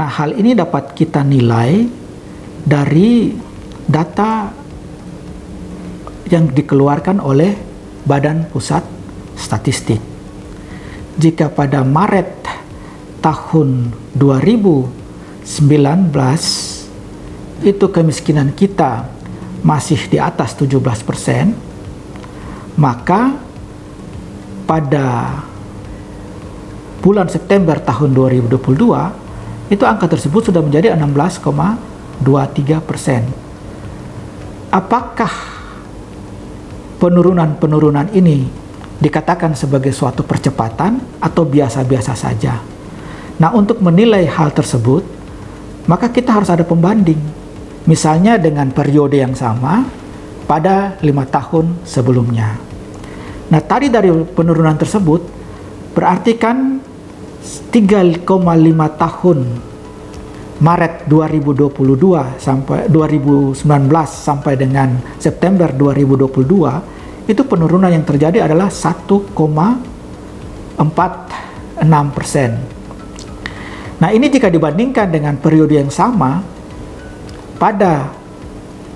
Nah, hal ini dapat kita nilai dari data yang dikeluarkan oleh Badan Pusat Statistik. Jika pada Maret tahun 2019 itu kemiskinan kita masih di atas 17%, maka pada bulan September tahun 2022 itu angka tersebut sudah menjadi 16,23%. Apakah penurunan ini dikatakan sebagai suatu percepatan atau biasa-biasa saja? Nah, untuk menilai hal tersebut, maka kita harus ada pembanding. Misalnya dengan periode yang sama pada 5 tahun sebelumnya. Nah, tadi dari penurunan tersebut berarti kan 3,5 tahun Maret 2022 sampai 2019 sampai dengan September 2022 itu penurunan yang terjadi adalah 1,46%. Nah, ini jika dibandingkan dengan periode yang sama pada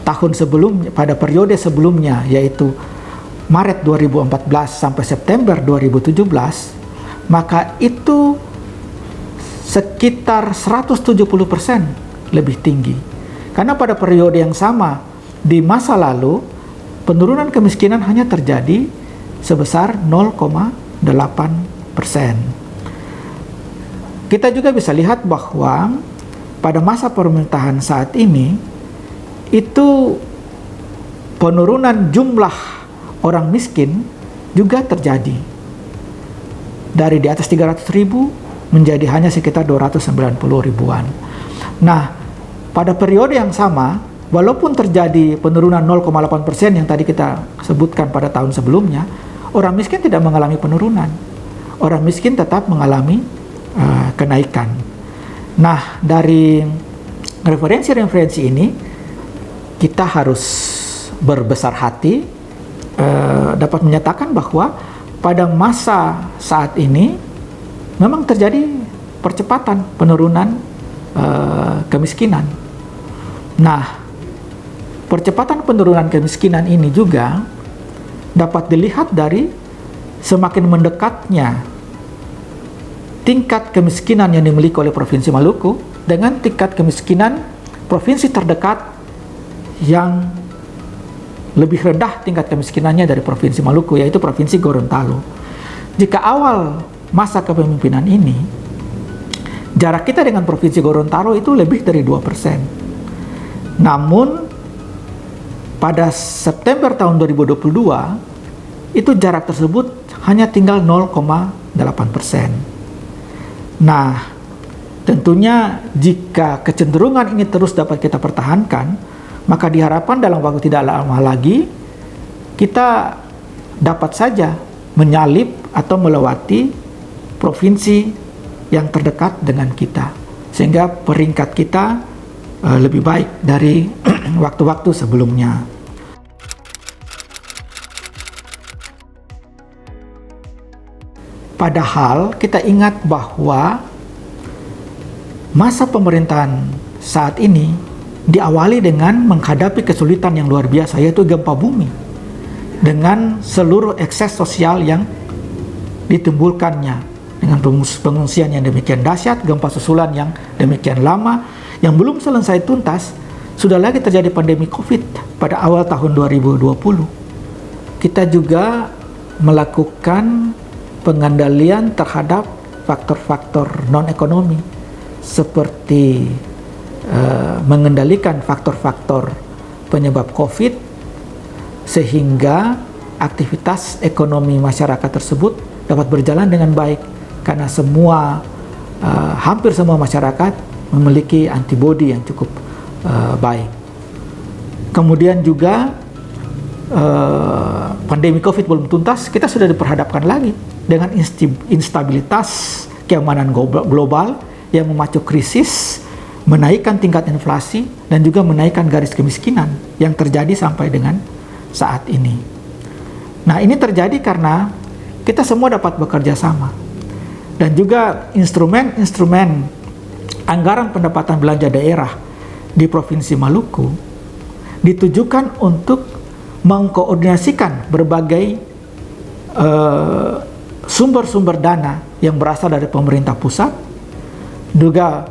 tahun sebelumnya, pada periode sebelumnya, yaitu Maret 2014 sampai September 2017, maka itu sekitar 170% lebih tinggi. Karena pada periode yang sama di masa lalu, penurunan kemiskinan hanya terjadi sebesar 0,8%. Kita juga bisa lihat bahwa pada masa pemerintahan saat ini, itu penurunan jumlah orang miskin juga terjadi. Dari di atas 300.000 menjadi hanya sekitar 290 ribuan. Nah, pada periode yang sama, walaupun terjadi penurunan 0,8% yang tadi kita sebutkan pada tahun sebelumnya, orang miskin tidak mengalami penurunan. Orang miskin tetap mengalami kenaikan. Nah, dari referensi-referensi ini, kita harus berbesar hati dapat menyatakan bahwa pada masa saat ini memang terjadi percepatan penurunan kemiskinan. Nah, percepatan penurunan kemiskinan ini juga dapat dilihat dari semakin mendekatnya tingkat kemiskinan yang dimiliki oleh Provinsi Maluku dengan tingkat kemiskinan provinsi terdekat yang lebih rendah tingkat kemiskinannya dari Provinsi Maluku, yaitu Provinsi Gorontalo. Jika awal masa kepemimpinan ini, jarak kita dengan Provinsi Gorontalo itu lebih dari 2%. Namun, pada September tahun 2022, itu jarak tersebut hanya tinggal 0,8%. Nah, tentunya jika kecenderungan ini terus dapat kita pertahankan, maka diharapkan dalam waktu tidak lama lagi kita dapat saja menyalip atau melewati provinsi yang terdekat dengan kita, sehingga peringkat kita lebih baik dari waktu-waktu sebelumnya. Padahal kita ingat bahwa masa pemerintahan saat ini diawali dengan menghadapi kesulitan yang luar biasa, yaitu gempa bumi, dengan seluruh ekses sosial yang ditimbulkannya, dengan pengungsian yang demikian dahsyat, gempa susulan yang demikian lama, yang belum selesai tuntas, sudah lagi terjadi pandemi COVID pada awal tahun 2020. Kita juga melakukan pengendalian terhadap faktor-faktor non-ekonomi, seperti mengendalikan faktor-faktor penyebab COVID, sehingga aktivitas ekonomi masyarakat tersebut dapat berjalan dengan baik, karena hampir semua masyarakat memiliki antibodi yang cukup baik. Kemudian juga pandemi COVID belum tuntas, kita sudah diperhadapkan lagi dengan instabilitas keamanan global yang memacu krisis, menaikkan tingkat inflasi, dan juga menaikkan garis kemiskinan yang terjadi sampai dengan saat ini. Nah, ini terjadi karena kita semua dapat bekerja sama, dan juga instrumen-instrumen anggaran pendapatan belanja daerah di Provinsi Maluku ditujukan untuk mengkoordinasikan berbagai sumber-sumber dana yang berasal dari pemerintah pusat, juga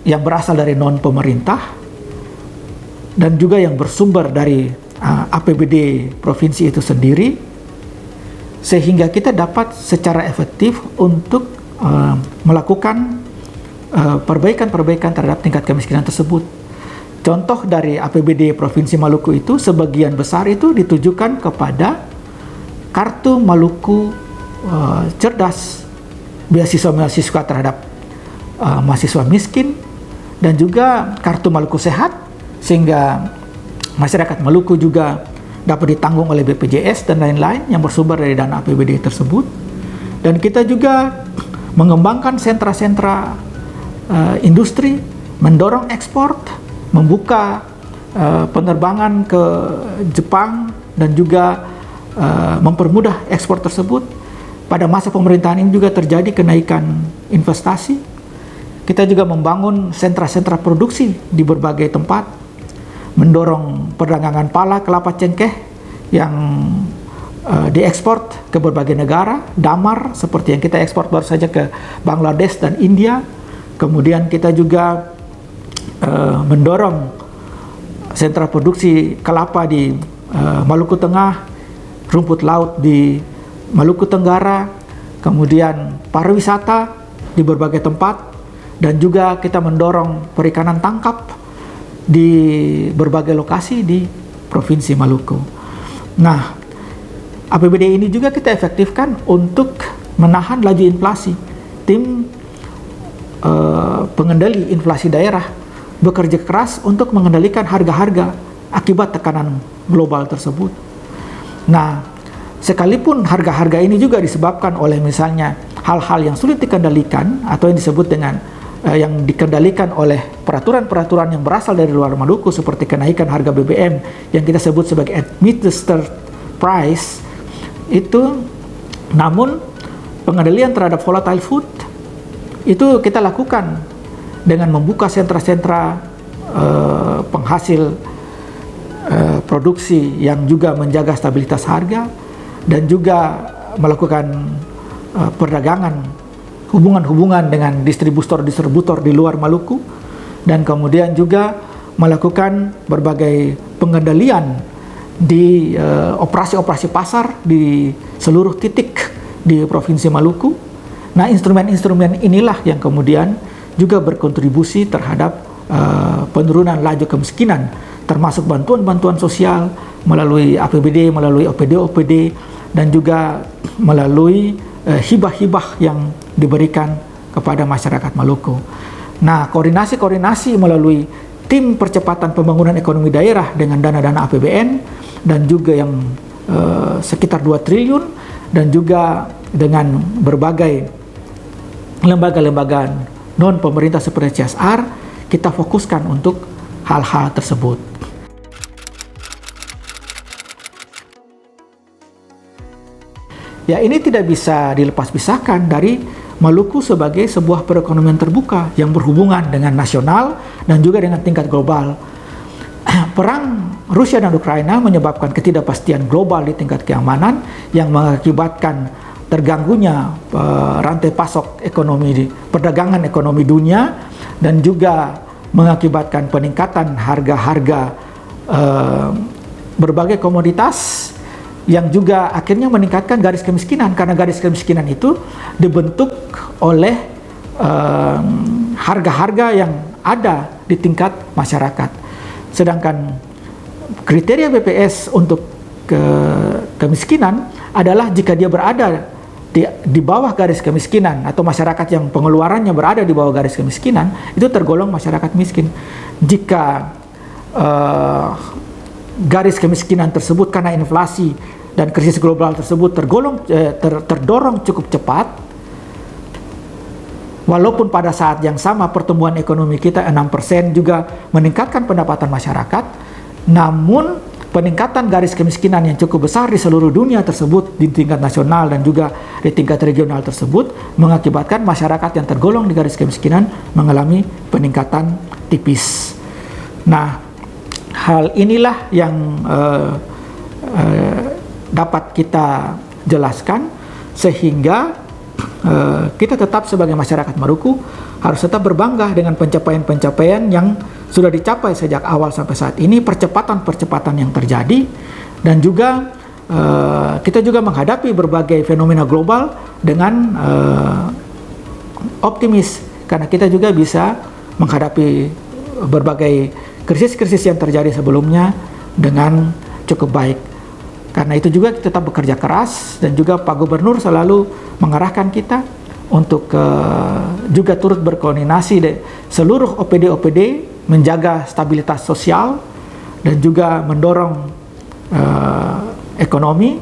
yang berasal dari non-pemerintah, dan juga yang bersumber dari APBD provinsi itu sendiri, sehingga kita dapat secara efektif untuk melakukan perbaikan-perbaikan terhadap tingkat kemiskinan tersebut. Contoh dari APBD Provinsi Maluku itu, sebagian besar itu ditujukan kepada Kartu Maluku Cerdas, beasiswa-beasiswa terhadap mahasiswa miskin, dan juga Kartu Maluku Sehat, sehingga masyarakat Maluku juga dapat ditanggung oleh BPJS dan lain-lain yang bersumber dari dana APBD tersebut. Dan kita juga mengembangkan sentra-sentra industri, mendorong ekspor, membuka penerbangan ke Jepang, dan juga mempermudah ekspor tersebut. Pada masa pemerintahan ini juga terjadi kenaikan investasi. Kita juga membangun sentra-sentra produksi di berbagai tempat, mendorong perdagangan pala kelapa cengkeh yang diekspor ke berbagai negara, damar seperti yang kita ekspor baru saja ke Bangladesh dan India. Kemudian kita juga mendorong sentra produksi kelapa di Maluku Tengah, rumput laut di Maluku Tenggara, kemudian pariwisata di berbagai tempat, dan juga kita mendorong perikanan tangkap di berbagai lokasi di Provinsi Maluku. Nah, APBD ini juga kita efektifkan untuk menahan laju inflasi. Tim pengendali inflasi daerah bekerja keras untuk mengendalikan harga-harga akibat tekanan global tersebut. Nah, sekalipun harga-harga ini juga disebabkan oleh misalnya hal-hal yang sulit dikendalikan atau yang disebut dengan yang dikendalikan oleh peraturan-peraturan yang berasal dari luar Maluku, seperti kenaikan harga BBM yang kita sebut sebagai administered price itu, namun pengendalian terhadap volatile food itu kita lakukan dengan membuka sentra-sentra penghasil produksi yang juga menjaga stabilitas harga, dan juga melakukan perdagangan, hubungan-hubungan dengan distributor-distributor di luar Maluku, dan kemudian juga melakukan berbagai pengendalian di operasi-operasi pasar di seluruh titik di Provinsi Maluku. Nah, instrumen-instrumen inilah yang kemudian juga berkontribusi terhadap penurunan laju kemiskinan, termasuk bantuan-bantuan sosial melalui APBD, melalui OPD, dan juga melalui hibah-hibah yang diberikan kepada masyarakat Maluku. Nah, koordinasi-koordinasi melalui tim percepatan pembangunan ekonomi daerah dengan dana-dana APBN, dan juga yang sekitar 2 triliun, dan juga dengan berbagai lembaga-lembaga non-pemerintah seperti CSR, kita fokuskan untuk hal-hal tersebut. Ya, ini tidak bisa dilepas-pisahkan dari Maluku sebagai sebuah perekonomian terbuka yang berhubungan dengan nasional dan juga dengan tingkat global. Perang Rusia dan Ukraina menyebabkan ketidakpastian global di tingkat keamanan yang mengakibatkan terganggunya rantai pasok ekonomi, perdagangan ekonomi dunia, dan juga mengakibatkan peningkatan harga-harga berbagai komoditas, yang juga akhirnya meningkatkan garis kemiskinan, karena garis kemiskinan itu dibentuk oleh harga-harga yang ada di tingkat masyarakat. Sedangkan kriteria BPS untuk kemiskinan adalah jika dia berada di bawah garis kemiskinan, atau masyarakat yang pengeluarannya berada di bawah garis kemiskinan, itu tergolong masyarakat miskin. Jika garis kemiskinan tersebut karena inflasi dan krisis global tersebut terdorong cukup cepat, walaupun pada saat yang sama pertumbuhan ekonomi kita 6% juga meningkatkan pendapatan masyarakat, namun peningkatan garis kemiskinan yang cukup besar di seluruh dunia tersebut, di tingkat nasional dan juga di tingkat regional tersebut, mengakibatkan masyarakat yang tergolong di garis kemiskinan mengalami peningkatan tipis. Nah, hal inilah yang dapat kita jelaskan sehingga kita tetap sebagai masyarakat Maluku harus tetap berbangga dengan pencapaian-pencapaian yang sudah dicapai sejak awal sampai saat ini, percepatan-percepatan yang terjadi, dan juga kita juga menghadapi berbagai fenomena global dengan optimis, karena kita juga bisa menghadapi berbagai krisis-krisis yang terjadi sebelumnya dengan cukup baik. Karena itu juga kita tetap bekerja keras, dan juga Pak Gubernur selalu mengarahkan kita untuk juga turut berkoordinasi seluruh OPD-OPD menjaga stabilitas sosial dan juga mendorong ekonomi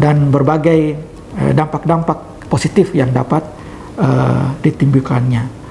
dan berbagai dampak-dampak positif yang dapat ditimbulkannya.